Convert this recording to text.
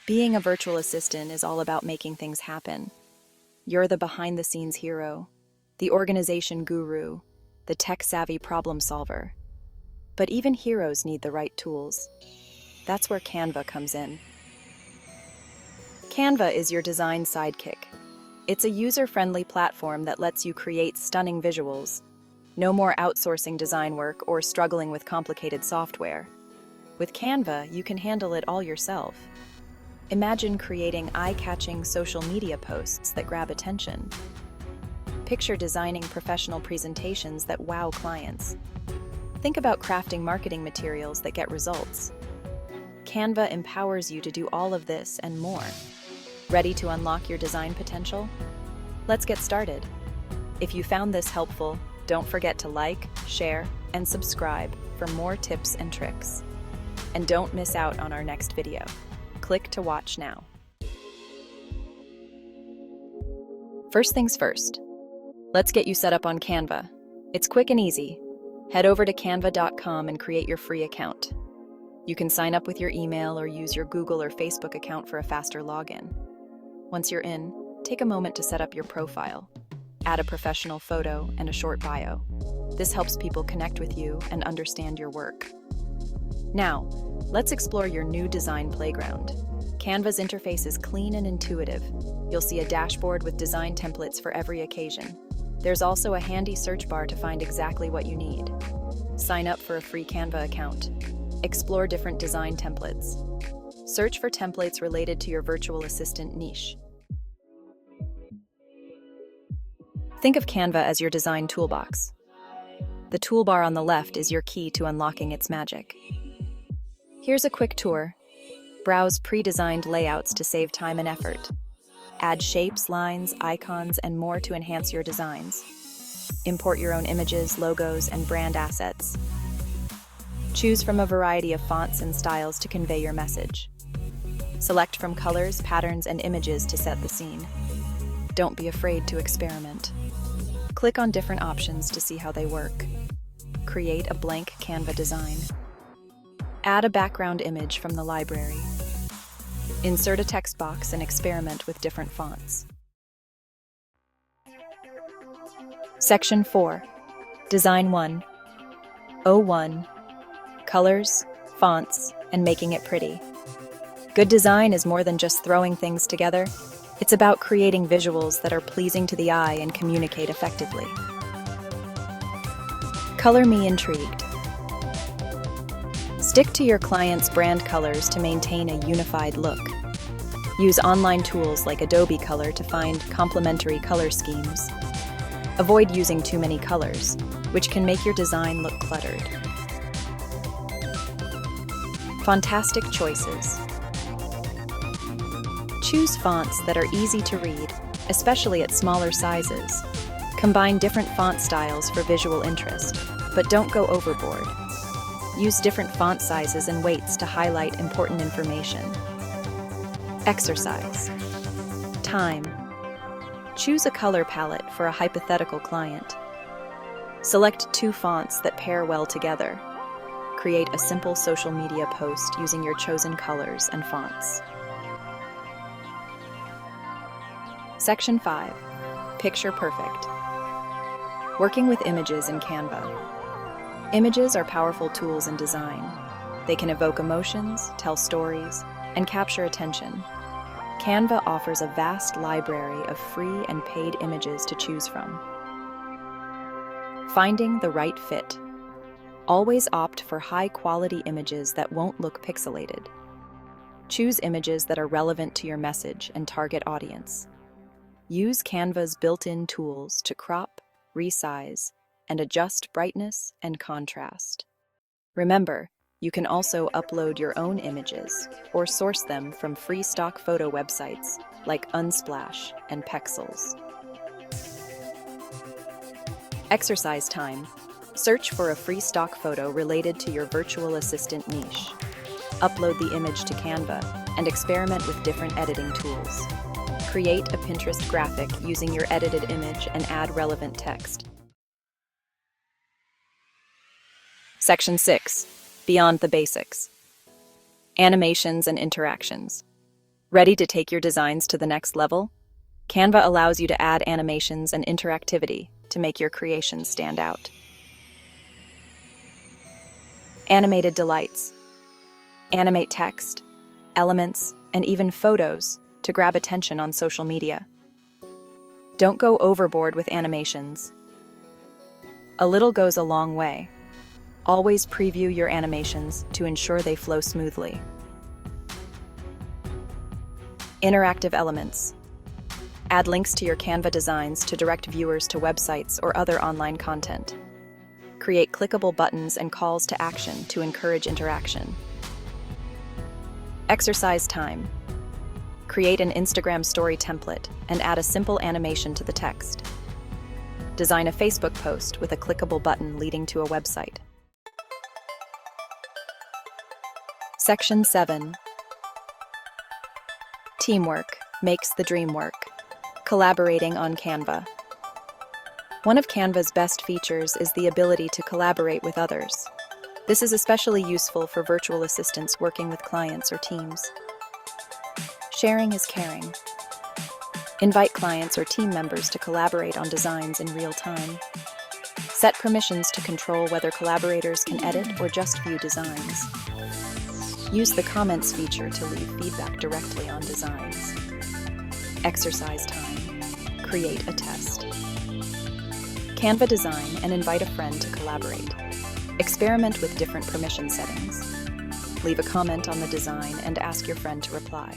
Being a virtual assistant is all about making things happen. You're the behind-the-scenes hero, the organization guru, the tech-savvy problem solver. But even heroes need the right tools. That's where Canva comes in. Canva is your design sidekick. It's a user-friendly platform that lets you create stunning visuals. No more outsourcing design work or struggling with complicated software. With Canva, you can handle it all yourself. Imagine creating eye-catching social media posts that grab attention. Picture designing professional presentations that wow clients. Think about crafting marketing materials that get results. Canva empowers you to do all of this and more. Ready to unlock your design potential? Let's get started. If you found this helpful, don't forget to like, share, and subscribe for more tips and tricks. And don't miss out on our next video. Click to watch now. First things first, let's get you set up on Canva. It's quick and easy. Head over to canva.com and create your free account. You can sign up with your email or use your Google or Facebook account for a faster login. Once you're in, take a moment to set up your profile. Add a professional photo and a short bio. This helps people connect with you and understand your work. Now, let's explore your new design playground. Canva's interface is clean and intuitive. You'll see a dashboard with design templates for every occasion. There's also a handy search bar to find exactly what you need. Sign up for a free Canva account. Explore different design templates. Search for templates related to your virtual assistant niche. Think of Canva as your design toolbox. The toolbar on the left is your key to unlocking its magic. Here's a quick tour. Browse pre-designed layouts to save time and effort. Add shapes, lines, icons, and more to enhance your designs. Import your own images, logos, and brand assets. Choose from a variety of fonts and styles to convey your message. Select from colors, patterns, and images to set the scene. Don't be afraid to experiment. Click on different options to see how they work. Create a blank Canva design. Add a background image from the library. Insert a text box and experiment with different fonts. Section 4. Design 1. O1. Colors, fonts, and making it pretty. Good design is more than just throwing things together. It's about creating visuals that are pleasing to the eye and communicate effectively. Color me intrigued. Stick to your client's brand colors to maintain a unified look. Use online tools like Adobe Color to find complementary color schemes. Avoid using too many colors, which can make your design look cluttered. Fantastic choices. Choose fonts that are easy to read, especially at smaller sizes. Combine different font styles for visual interest, but don't go overboard. Use different font sizes and weights to highlight important information. Exercise. Time. Choose a color palette for a hypothetical client. Select 2 fonts that pair well together. Create a simple social media post using your chosen colors and fonts. Section 5. Picture Perfect. Working with images in Canva. Images are powerful tools in design. They can evoke emotions, tell stories, and capture attention. Canva offers a vast library of free and paid images to choose from. Finding the right fit. Always opt for high-quality images that won't look pixelated. Choose images that are relevant to your message and target audience. Use Canva's built-in tools to crop, resize, and adjust brightness and contrast. Remember, you can also upload your own images or source them from free stock photo websites like Unsplash and Pexels. Exercise time. Search for a free stock photo related to your virtual assistant niche. Upload the image to Canva and experiment with different editing tools. Create a Pinterest graphic using your edited image and add relevant text. Section 6. Beyond the basics. Animations and interactions. Ready to take your designs to the next level? Canva allows you to add animations and interactivity to make your creations stand out. Animated delights. Animate text, elements, and even photos to grab attention on social media. Don't go overboard with animations. A little goes a long way. Always preview your animations to ensure they flow smoothly. Interactive elements. Add links to your Canva designs to direct viewers to websites or other online content. Create clickable buttons and calls to action to encourage interaction. Exercise time. Create an Instagram story template and add a simple animation to the text. Design a Facebook post with a clickable button leading to a website. Section 7. Teamwork makes the dream work. Collaborating on Canva. One of Canva's best features is the ability to collaborate with others. This is especially useful for virtual assistants working with clients or teams. Sharing is caring. Invite clients or team members to collaborate on designs in real time. Set permissions to control whether collaborators can edit or just view designs. Use the comments feature to leave feedback directly on designs. Exercise time. Create a test. Canva design and invite a friend to collaborate. Experiment with different permission settings. Leave a comment on the design and ask your friend to reply.